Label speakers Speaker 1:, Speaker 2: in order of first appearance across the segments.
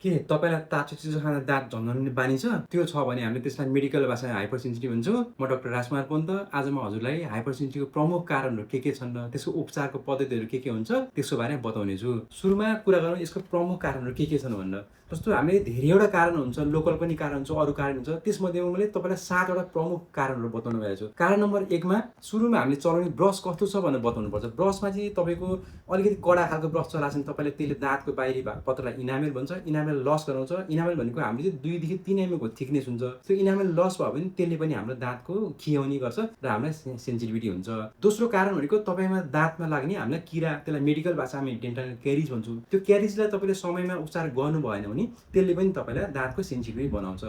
Speaker 1: के तपाईँलाई तातो चिसो खाँदा दाँत झन्झन्ने बानी छ? त्यो छ भने हामीले त्यसलाई मेडिकल भाषामा हाइपर सेन्सिटिभ भन्छौँ। म डाक्टर राजकुमार पन्त। आज म हजुरलाई हाइपर सेन्सिटिभको प्रमुख कारणहरू के छन् र त्यसको उपचारको पद्धतिहरू के हुन्छ त्यसको बारेमा बताउने छु। सुरुमा कुरा गरौँ यसको प्रमुख कारणहरू के छन् भनेर। जस्तो हामीले धेरैवटा कारण हुन्छ, लोकल पनि कारण हुन्छ, अरू कारण हुन्छ। त्यसमध्येमा मैले तपाईँलाई 7 वटा प्रमुख कारणहरू बताउन गएको छु। कारण नम्बर 1 मा सुरुमा हामीले चलाउने ब्रस कस्तो छ भनेर बताउनुपर्छ। ब्रसमा चाहिँ तपाईँको अलिकति कडा खालको ब्रस चलाएको छ भने तपाईँले त्यसले दाँतको बाहिरी पत्रलाई इनामेल भन्छ। इनामेल लस गराउँछ। इनामेल भनेको हामीले चाहिँ 2 देखि 3 एमएम को थिकनेस हुन्छ। त्यो इनामेल लस भयो भने त्यसले पनि हाम्रो दाँतको खियाउने गर्छ र हामीलाई सेन्सिटिभिटी हुन्छ। दोस्रो कारण भनेको तपाईँमा दाँतमा लाग्ने हामीलाई किरा, त्यसलाई मेडिकल भाषामा डेन्टल क्यारिज भन्छौँ। त्यो क्यारिजलाई तपाईँले समयमा उपचार गर्नु भएन भने त्यसले पनि तपाईँलाई दाँतको सेन्सिटिभिटी बनाउँछ।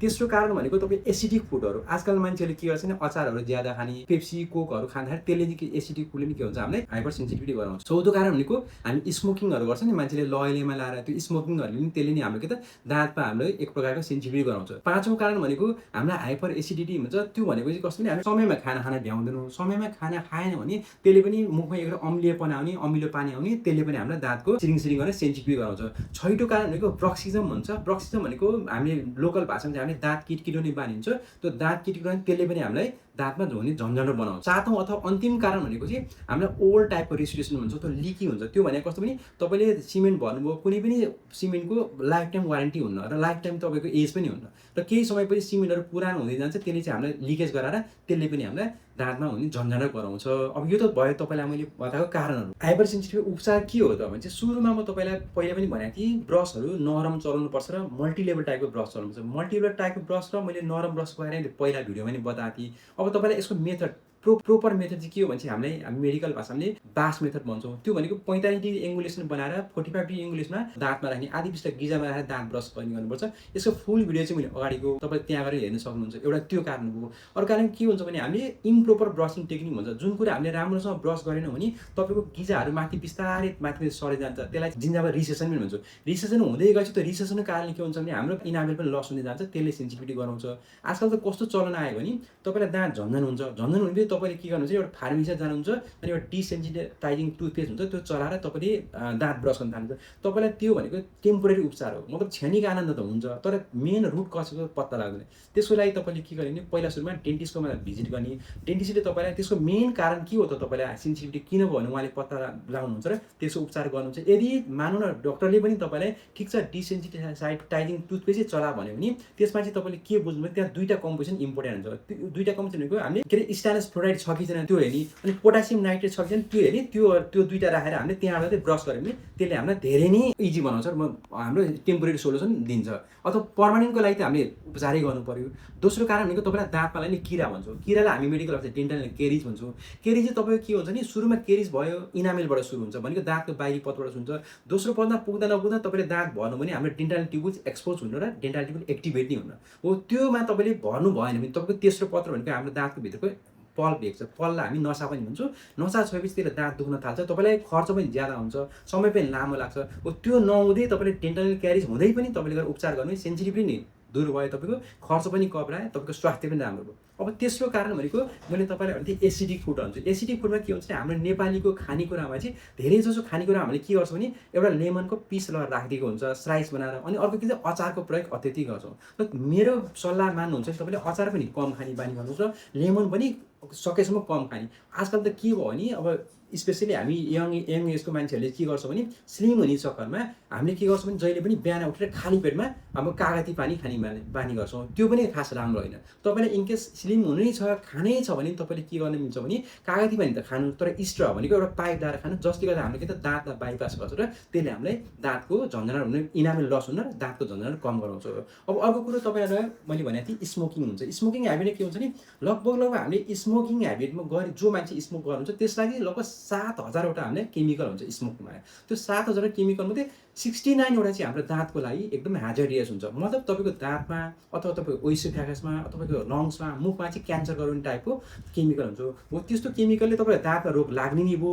Speaker 1: तेस्रो कारण भनेको तपाईँ एसिडिक फुडहरू, आजकल मान्छेले के गर्छ भने अचारहरू ज्यादा खाने, पेप्सी कोकहरू खाँदाखेरि त्यसले चाहिँ एसिडिक फुडले पनि के हुन्छ हामीलाई हाइपर सेन्सिटिभिटी गराउँछ। चौथो कारण भनेको हामी स्मोकिङहरू गर्छ नि मान्छेले लयलेमा लाएर, त्यो स्मोकिङहरूले पनि त्यसले नि हाम्रो के त दाँतमा हामीलाई एक प्रकारको सेन्सिटिभिटी गराउँछ। पाँचौँ कारण भनेको हामीलाई हाइपर एसिडिटी हुन्छ। त्यो भनेको चाहिँ कस्तो भने हामी समयमा खाना खान भ्याउँदैनौँ। समयमा खाना खाएन भने त्यसले पनि मुखमा एउटा अम्लीयपना आउने, अमिलो पानी आउने, त्यसले पनि हामीलाई दाँतको सिरिङ सिरिङ गर्ने सेन्सिटिभिटी गराउँछ। छैटौँ कारण भनेको ब्रक्सिजम भन्छ। ब्रक्सिजम भनेको हामीले लोकल भाषामा चाहिँ हामीले दाँत किटकिटाउने बानी हुन्छ। त्यो दाँत किटकिटाउने त्यसले पनि हामीलाई दाँतमा हुने झन्झट बनाउँछ। सातौँ अथवा अन्तिम कारण भनेको चाहिँ हामीलाई ओल्ड टाइपको रेस्टुरेसन भन्छ। त्यो लिकी हुन्छ। त्यो भनेको कस्तो भने तपाईँले सिमेन्ट भन्नुभयो, कुनै पनि सिमेन्टको लाइफ टाइम वारेन्टी हुन्न र लाइफ टाइम तपाईँको एज पनि हुन्न र केही समयपछि सिमेन्टहरू पुरानो हुँदै जान्छ। त्यसले चाहिँ हामीलाई लिकेज गराएर त्यसले पनि हामीलाई दाँतमा हुने झन्झट गराउँछ। अब यो त भयो तपाईँलाई मैले बताएको कारणहरू। हाइपर सेन्सिटिभ उपचार के हो त भने चाहिँ सुरुमा म तपाईँलाई पहिला पनि भनेको थिएँ ब्रसहरू नरम चलाउनुपर्छ र मल्टिलेभल टाइपको ब्रस चलाउनुपर्छ। मल्टिलेभल टाइपको ब्रस र मैले नरम ब्रसको बारेमा पहिला भिडियोमा पनि बताएको थिएँ। अब तपाईँलाई यसको मेथड प्रोपर मेथड चाहिँ के हो भने चाहिँ हामी मेडिकल भाषाले बास मेथड भन्छौँ। त्यो भनेको 45 डिग्री एङ्गुलेसन बनाएर 45 डिग्री एङ्गुलेसमा दाँतमा राख्ने, आधी बिस्ता गिजामा राखेर दाँत ब्रस गर्नुपर्छ। यसको फुल भिडियो चाहिँ मैले अगाडिको तपाईँ त्यहाँ गएर हेर्न सक्नुहुन्छ। एउटा त्यो कारण हो। अर्को कारण के हुन्छ भने हामीले इम्प्रोपर ब्रसिङ टेक्निक भन्छ। जुन कुरा हामीले राम्रोसँग ब्रस गरेनौँ भने तपाईँको गिजाहरू माथि बिस्तारै माथि सरे जान्छ। त्यसलाई जिन्जामा रिसेसन पनि भन्छौँ। रिसेसन हुँदै गएपछि त्यो रिसेसनको कारणले के हुन्छ भने हाम्रो इनामेल पनि लस हुँदै जान्छ। त्यसले सेन्सिटिभिटी गराउँछ। आजकल त कस्तो चलन आयो भने तपाईँलाई दाँत झन्झन हुन्छ। झन्झन हुँदै तपाईँले के गर्नुहुन्छ, एउटा फार्मेसी जानुहुन्छ अनि एउटा डिसेन्सिटाइजिङ टुथपेस्ट हुन्छ, त्यो चलाएर तपाईँले दाँत ब्रस गर्न थाल्नुहुन्छ। तपाईँलाई त्यो भनेको टेम्पोरेरी उपचार हो, मतलब क्षणिक आनन्द त हुन्छ तर मेन रुट कसको पत्ता लाग्दैन। त्यसको लागि तपाईँले के गर्ने, पहिला सुरुमा डेन्टिस्टकोमा भिजिट गर्ने। डेन्टिस्टले तपाईँलाई त्यसको मेन कारण के हो त तपाईँलाई सेन्सिटिभिटी किन भयो भने उहाँले पत्ता लगाउनुहुन्छ र त्यसको उपचार गर्नुहुन्छ। यदि मानौँ न डक्टरले पनि तपाईँलाई ठिक छ डिसेन्सिटाइजिङ टुथपेस्टै चला भन्यो भने त्यसमा चाहिँ तपाईँले के बुझ्नु, त्यहाँ दुईवटा कम्पोजिसन इम्पोर्टेन्ट हुन्छ। त्यो दुईवटा कम्पोजिसन भनेको हामीले के अरे स्टाइनस फ्लोराइड छ कि छैन त्यो हेर्ने, अनि पोटासियम नाइट्रेट छ कि छैन त्यो हेर्ने। त्यो दुईवटा राखेर हामीले त्यहाँबाट चाहिँ ब्रस गऱ्यो भने त्यसले हामीलाई धेरै नै इजी बनाउँछ र हाम्रो टेम्पोरेरी सोल्युसन दिन्छ। अथवा पर्मानेन्टको लागि त हामीले उपचारै गर्नु पर्यो। दोस्रो कारण भनेको तपाईँलाई दाँतमा लाग्ने किरा भन्छौँ। किरालाई हामी मेडिकल भाषा डेन्टल केरिज भन्छौँ। केरिज चाहिँ तपाईँको के हुन्छ नि, सुरुमा केरिज भयो इनामेलबाट सुरु हुन्छ भनेको दाँतको बाहिरी पत्रबाट हुन्छ। दोस्रो पदमा पुग्दा नपुग्दा तपाईँले दाँत भर्नु भने हाम्रो डेन्टल ट्युब्स एक्सपोज हुनु र डेन्टल ट्युब एक्टिभेट नै हुन्न हो। त्योमा तपाईँले भर्नु भएन भने तपाईँको तेस्रो पत्र भनेको हाम्रो दाँतको भित्रको पल्प भेट्छ। पललाई हामी नसा पनि भन्छौँ। नसा छोएपछि त्यसले दाँत दुख्न थाल्छ। तपाईँलाई खर्च पनि ज्यादा हुन्छ, समय पनि लामो लाग्छ। हो त्यो नहुँदै तपाईँले डेन्टल क्यारिज हुँदै पनि तपाईँले गएर उपचार गर्नु सेन्सिटिभिटी नि दूर भयो, तपाईँको खर्च पनि कब्रायो, तपाईँको स्वास्थ्य पनि राम्रो भयो। अब तेस्रो कारण भनेको मैले तपाईँलाई भन्थेँ एसिडिक फुड हुन्छ। एसिडिक फुडमा के हुन्छ भने हाम्रो नेपालीको खानेकुरामा चाहिँ धेरै जसो खानेकुरा हामीले के गर्छौँ भने एउटा लेमनको पिस लगाएर राखिदिएको हुन्छ स्लाइस बनाएर, अनि अर्को के चाहिँ अचारको प्रयोग अत्यधिक गर्छौँ। र मेरो सल्लाह मान्नुहुन्छ भने तपाईँले अचार पनि कम खाने बानी गर्नुहोस् र लेमन पनि सकेसम्म कम खाने। आजकल त के भयो भने अब स्पेसली हामी यङ एजको मान्छेहरूले के गर्छौँ भने स्लिम हुने चक्करमा हामीले के गर्छौँ भने जहिले पनि बिहान उठेर खाली पेटमा अब कागती पानी खाने बानी गर्छौँ। त्यो पनि खास राम्रो होइन। तपाईँलाई इनकेस स्लिम हुनै छ, खानै छ भने तपाईँले के गर्नु मिल्छ भने कागती पानी त खानु, तर स्ट्र भनेको एउटा पाइप लगाएर खानु, जसले गर्दा हामीले के त दाँतलाई बाइपास गर्छ र त्यसले हामीलाई दाँतको झन्झट हुने, इनामेल लस हुन र दाँतको झन्झट कम गराउँछ। अब अर्को कुरो तपाईँहरूलाई मैले भनेको थिएँ स्मोकिङ हुन्छ। स्मोकिङ ह्याबिट के हुन्छ नि, लगभग हामीले स्मोकिङ ह्याबिटमा गरे जो मान्छे स्मोक गर्नुहुन्छ त्यसलाई लगभग 7,000 वटा हामीले केमिकल हुन्छ स्मोकमा। त्यो 7,000 केमिकल मध्ये 69 वटा चाहिँ हाम्रो दाँतको लागि एकदम ह्याजर्डियस हुन्छ। मतलब तपाईँको दाँतमा अथवा तपाईँको ओइसोफ्यागसमा अथवा तपाईँको लङ्समा मुखमा चाहिँ क्यान्सर गराउने टाइपको केमिकल हुन्छ। हो त्यस्तो केमिकलले तपाईँको दाँतमा रोग लाग्ने नि भयो,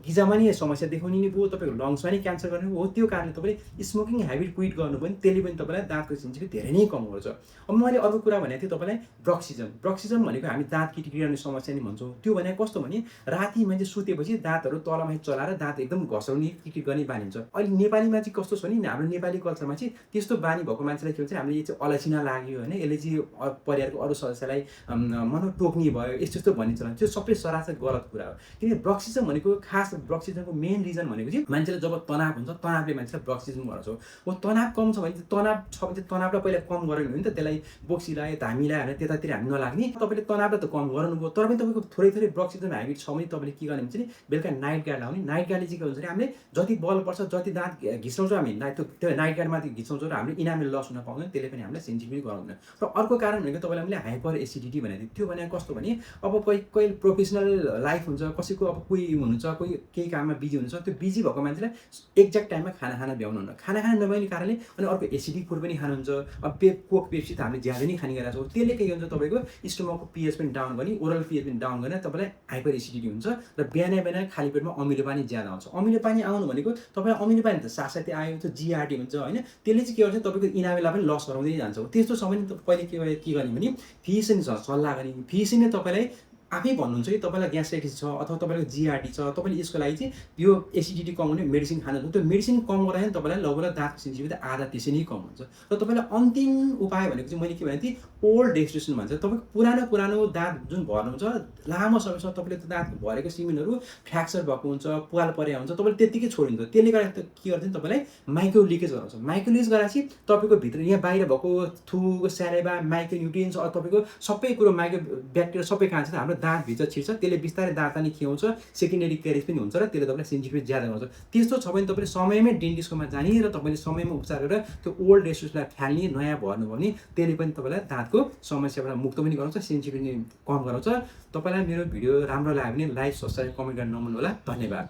Speaker 1: गिजामा नि समस्या देखाउने नि भयो, तपाईँको लङ्समा नि क्यान्सर गर्ने हो। त्यो कारणले तपाईँले स्मोकिङ ह्याबिट क्विट गर्नु पनि त्यसले पनि तपाईँलाई दाँतको सेन्सिटिभिटी धेरै नै कम गर्छ। अब मैले अर्को कुरा भनेको थिएँ तपाईँलाई ब्रक्सिजम। ब्रक्सिजम भनेको हामी दाँत किटिकिराउने समस्या नि भन्छौँ। त्यो भनेको कस्तो भने राति मान्छे सुतेपछि भइसकेपछि दाँतहरू तलमाथि चलाएर दाँत एकदम घसाउने किटकिट गर्ने बानी हुन्छ। अहिले नेपालीमा चाहिँ कस्तो छ भने हाम्रो नेपाली कल्चरमा चाहिँ त्यस्तो बानी भएको मान्छेलाई के भन्छ हामीले यो चाहिँ अलैँचिना लाग्यो होइन, यसले चाहिँ परिवारको अरू सदस्यलाई मनौ टोक्ने भयो यस्तो यस्तो भन्ने चलन, त्यो सबै सरासर गलत कुरा हो। किनकि ब्रक्सिजम भनेको खास ब्रक्सिजमको मेन रिजन भनेको चाहिँ मान्छेलाई जब तनाव हुन्छ, तनावले मान्छेलाई ब्रक्सिजम गराउँछ। हो तनाव कम छ भने चाहिँ तनाव छ भने चाहिँ तनावलाई पहिला कम गराउनु हो नि त, त्यसलाई बोक्सीलाई धामीलाई होइन त्यतातिर हामी नलाग्ने। तपाईँले तनावलाई त कम गराउनुभयो, तर पनि तपाईँको थोरै थोरै ब्रक्सिजम ह्याबिट छ भने तपाईँले के गर्ने हुन्छ नि, बेलुका नाइट गार्ड लाउने। नाइट गार्डले चाहिँ के हुन्छ भने हामीले जति बल पर्छ जति दाँत घिसाउँछौँ हामी त्यो नाइट गार्डमाथि घिसाउँछौँ र हामीले इनामले लस हुन पाउँदैन, त्यसले पनि हामीलाई सेन्सिटिभ गराउँदैन। र अर्को कारण भनेको तपाईँलाई मैले हाइपर एसिडिटी भनेको थिएँ। त्यो भनेको कस्तो भने अब कोही प्रोफेसनल लाइफ हुन्छ, कसैको अब कोही हुनुहुन्छ, कोही केही काममा बिजी हुनुहुन्छ, त्यो बिजी भएको मान्छेलाई एक्ज्याक्ट टाइममा खाना भ्याउनुहुन्न, खाना नभ्याउने कारणले अनि अर्को एसिडिक फुड पनि खानुहुन्छ। अब कोक पेप्सी त हामीले ज्यादा नै खाने गरेका छौँ, त्यसले के हुन्छ तपाईँको स्टोमकको पिएच पनि डाउन गर्ने, ओरल पिएच पनि डाउन गर्ने, तपाईँलाई हाइपर एसिडिटी हुन्छ। र बिहान खाली पेटमा अमिलो पानी ज्यादा आउँछ। अमिलो पानी आउनु भनेको तपाईँलाई अमिलो पानी त साथसाथै आयो, त्यो जिआरडी हुन्छ होइन, त्यसले चाहिँ के गर्छ तपाईँको इनामेलाई पनि लस गराउँदै जान्छ। त्यस्तो छ भने पहिले के गर्ने भने फिजिसियनसँग सल्लाह गर्ने। फिजिसियनले तपाईँलाई आफै भन्नुहुन्छ कि तपाईँलाई ग्यास्ट्राइटिस छ अथवा तपाईँलाई जिआरडी छ, तपाईँले यसको लागि चाहिँ यो एसिडिटी कम हुने मेडिसिन खानुहुन्छ। त्यो मेडिसिन कम गरायो भने तपाईँलाई लगभग दाँतको सेन्सिटिभिटी आधा त्यसै नै कम हुन्छ। र तपाईँलाई अन्तिम उपाय भनेको चाहिँ मैले के भने थिएँ, ओल्ड डेस्टिनेसन भन्छ। तपाईँको पुरानो दाँत जुन भर्नुहुन्छ लामो समयसम्म तपाईँले त्यो दाँत भरेको सिमेन्टहरू फ्र्याक्चर भएको हुन्छ, पुवाल परे हुन्छ, तपाईँले त्यत्तिकै छोडिन्छ। त्यसले गर्दा के गर्छ तपाईँलाई माइक्रो लिकेज गराउँछ। माइक्रो लिकेज गराएपछि तपाईँको भित्र यहाँ बाहिर भएको थु स्यालेबा माइक्रो न्युट्रियन्स तपाईँको सबै कुरो माइक्रो ब्याक्टेरिया सबै खान्छ, हाम्रो दाँतभित्र छिर्छ, त्यसले बिस्तारै दाँत अनि खियाउँछ, सेकेन्डरी क्यारेज पनि हुन्छ र त्यसले तपाईँलाई सेन्सिटिभिटी ज्यादा गर्छ। त्यस्तो छ भने तपाईँले समयमै डेन्टिस्टकोमा जाने र तपाईँले समयमा उपचार गरेर त्यो ओल्ड डेस्टिनेसनलाई फाल्ने, नयाँ भर्नुभयो भने त्यसले पनि तपाईँलाई दाँतको समस्याबाट मुक्त पनि गराउँछ, सेन्सिटिभिटी कम गराउँछ। तपाईँलाई मेरो भिडियो राम्रो लाग्यो भने लाइक, सब्सक्राइब, कमेन्ट गर्न नभुल्नु होला। धन्यवाद।